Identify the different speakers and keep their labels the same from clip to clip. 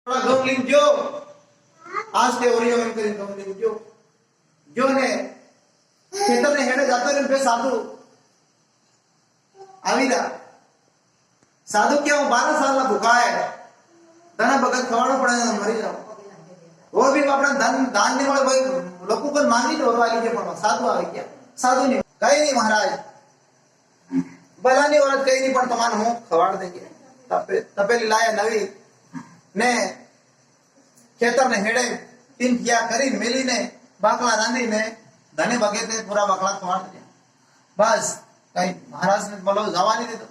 Speaker 1: ઘઉં લીધો आज के ओरियो में करी घऊं લીધો जो ने खेतर ने हेडे जातो रे पे साधु आवीदा साधु क्यों 12 साल ना भूखा है धन भगत खवाड़ो पड़े मरी जाओ और भी अपना धन दान नहीं वाले भाई लोगों को मांगी तो और वाली के पड़ो साधु आ गया साधु नहीं कहीं नहीं महाराज भला नहीं औरत कहीं नहीं पण तमान हूं खवाड़ देंगे तपेली लाया नवी ने खेतर ने हेडे 3 किया करी मेली ने बाकला रांधी ने धने भगे थे पूरा बाकला खवाड़ दिया बस कहीं महाराज ने बोलो जवा नहीं देतो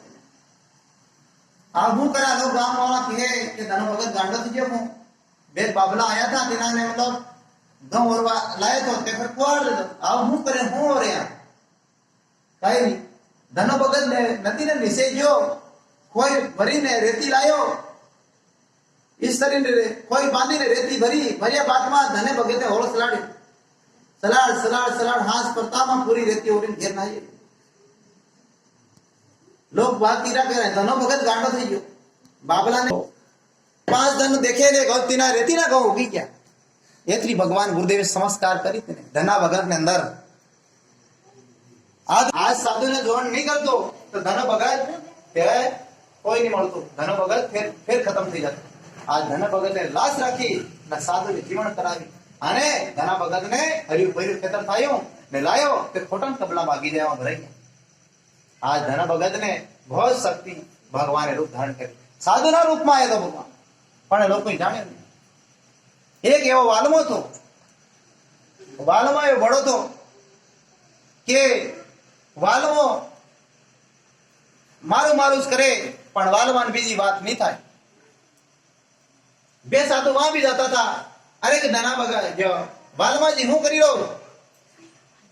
Speaker 1: अब हूं करा लोग गांव वाला कहे कि धन भगत गांडो थी जब बे बाबला आया था दिना ने मतलब दो और लाए तो ते फिर खवाड़ दे दो अब हूं करे हूं और यार कहीं नहीं धन भगत ने नदी ने निसे जो कोई भरी ने रेती लायो इस तरह ने कोई बांधी ने रेती भरी भरिया बात में धने भगते होल सलाड़ी सलाड़ सलाड़ सलाड़ हाथ परता में पूरी रेती ओरी घेर ना ये लोग बात कीरा करे धनो भगत गांडो થઈ ગયો બાબલા ને 5 ધન દેખે ને ગૌતી ના રેતી ના ગૌ ઉગી ગયા એતરી ભગવાન ગુરુદેવે સંસ્કાર કરી તેને ધના ભગત ને અંદર आज साधु ने जोड़ नहीं करतो तो धन भगत कोई नहीं મળતો ધન ભગત फिर खत्म થઈ જતો आज धन भगत ने लाश राखी न साधु ने जीवन करावी અને ધન ભગત ને હરિયું ભર્યું ખેતર થાયો ને લાયો તે ખોટન કબલા ભાગી જવા ભરાઈ आज धन भगत ने बहुत शक्ति भगवान रूप धारण कर साधु ना रूप में आया था भगवान पण लोग जाने एक एवो वालमो तो वालमा एवो बड़ो तो के वालमो मारू मारू करे पण वालमान बीजी बात नहीं था बे साधु वहां भी जाता था अरे कि धना भगा जो वालमा जी हूं करी रो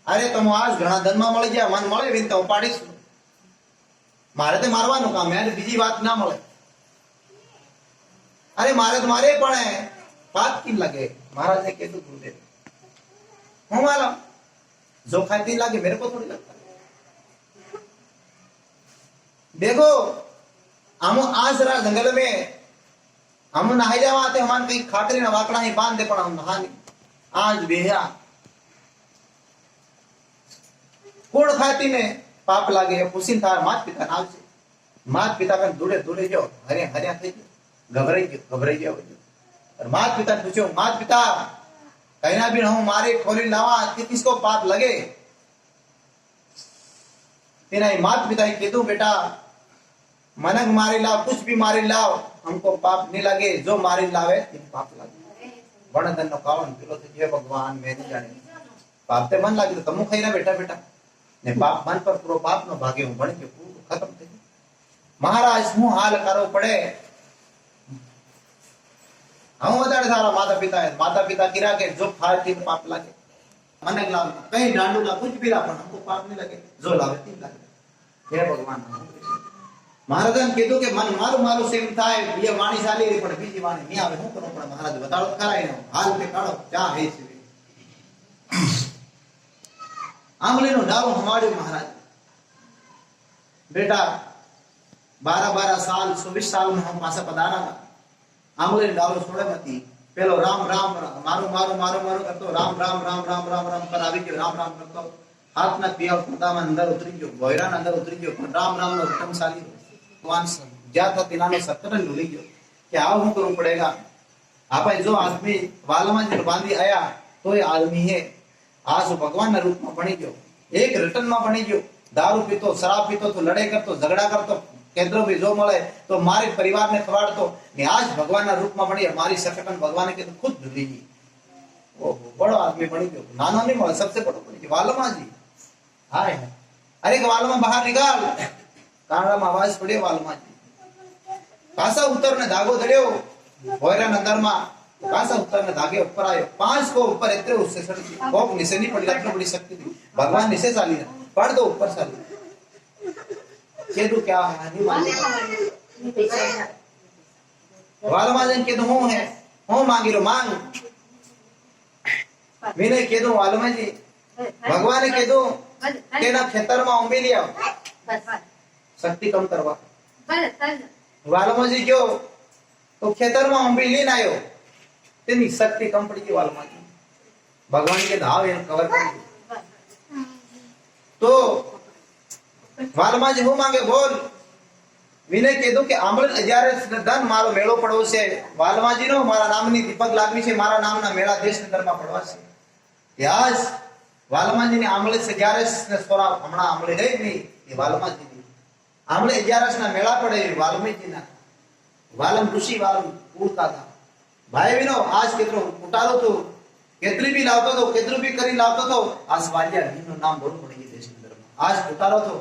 Speaker 1: अरे तुम आज घना धन में मળી ગયા મન મળે વિનતા ઉપાડીશ मारे तो मारवानु काम है बीजी बात ना મળે अरे मारे तो मारे पण बात की लगे महाराज ने कह गुरुदेव हूं मालूम जो खाती लगे मेरे को थोड़ी लगता देखो हम आज जरा जंगल में हम नहाई जावा आते हमान कहीं खाटरी ना वाकड़ा ही बांध दे पण हम नहा नहीं आज बेहा कोड़ खाती ने पाप लागे पुसिन तार मात पिता नाव से मात पिता का दूरे दूरे जो हरे हरिया थे घबराई गया और मात पिता पूछो मात पिता कहना भी हूं मारे खोली लावा कि किसको पाप लगे तेना मात पिता कह दू बेटा मनक मारे लाओ कुछ भी मारे लाओ हमको पाप नहीं लगे जो मारे लावे पाप लगे बण धन नो कावन किलो थे हे भगवान मैं नहीं जाने पाप ते मन लागे तो तमु खाई ना बेटा बेटा ने पाप मन पर पूरो पाप नो भागे हूं बन के पूरो खत्म થઈ महाराज हूं हाल करो पड़े हम वदाड़े सारा माता पिता किरा के जो फाड़ती पाप लगे मन लाव कहीं डांडू ला कुछ भी ला पण हमको पाप नहीं लगे जो लावे तीन लगे हे भगवान महाराज ने कीधु के मन मारू मारू सेम थाय ये वाणी चाली री पण बीजी वाणी नहीं आवे हूं करो पण महाराज बताओ कराय न हाल पे काढो क्या है से आंगली नो डालो हमारे महाराज बेटा 12 साल 24 साल में हम पासा पधारा आंगली डालो छोड़े मती पेलो राम राम मारो मारो मारो मारो करतो राम राम राम राम राम राम कर आवी के राम राम करतो हाथ ना पिया खुदा में अंदर उतरी गयो भोयरा अंदर उतरी गयो राम राम नो उत्तमशाली भगवान ज्या था तिना ने सत्तर लुली गयो क्या हूं करू पड़ेगा आपा जो आदमी वालमा जी बांधी आया तो ये आदमी है आज भगवान ना रूप में बनी गयो एक रिटर्न में बनी गयो दारू पीतो शराब पीतो तो लड़े करतो झगड़ा करतो केंद्र में जो મળે तो मारे परिवार ने खवाड़तो ने आज भगवान ना रूप में बनी हमारी सकटन भगवान के तो खुद भूली गई ओ बड़ो आदमी बनी गयो नानो नहीं मळ सबसे बड़ो बनी गयो वालमा जी हाय अरे वालमा बाहर निकाल कांडा में आवाज पड़े वालमा जी कासा उतर ने धागो धड़ियो भोयरा अंदर में कासा उत्तर ने धागे ऊपर आयो 5 को ऊपर इतने उससे सड़ी कोप नीचे नहीं पड़ी इतनी बड़ी शक्ति थी भगवान नीचे चाली पढ़ दो ऊपर चाली केदू क्या है नहीं मालूम वालमा जन केदू हूं है हूं मांगी रो मांग मैंने केदू वालमा जी भगवान ने केदू के ना खेतर में उम्मी लिया शक्ति कम करवा वालमा जी क्यों તો ખેતરમાં આંબલી લઈને આવ્યો, તેની શક્તિ કમ પડી ગઈ વાલમાજી. ભગવાન કે ધાવ એને કવર કરી દો. તો વાલમાજી હું માંગે બોલ. વિનય કીધું કે આંબળ જ્યારે ધન મારો મેળો પડવો છે, વાલમાજી નો મારા નામની દીપક લાગવી છે, મારા નામના મેળા દેશ અંદરમાં પડવા છે. યસ, વાલમાજી ની આંબળે 11 ને સોરા હમણાં આંબળે રહી નહીં એ વાલમાજી ની આંબળે 11 ના મેળા પડે વાલ્મીજી ના. વાલમ ઋષિ વાલમ પૂરતા હતા. ભાઈ વિનો આજ કેટલો ઉટારો તો કેટલી બી લાવતો તો, કેટલું બી કરી લાવતો તો, આ સ્વાલિયા નું નામ બોલવું પડી ગયું દેશ અંદરમાં. આજ ઉટારો તો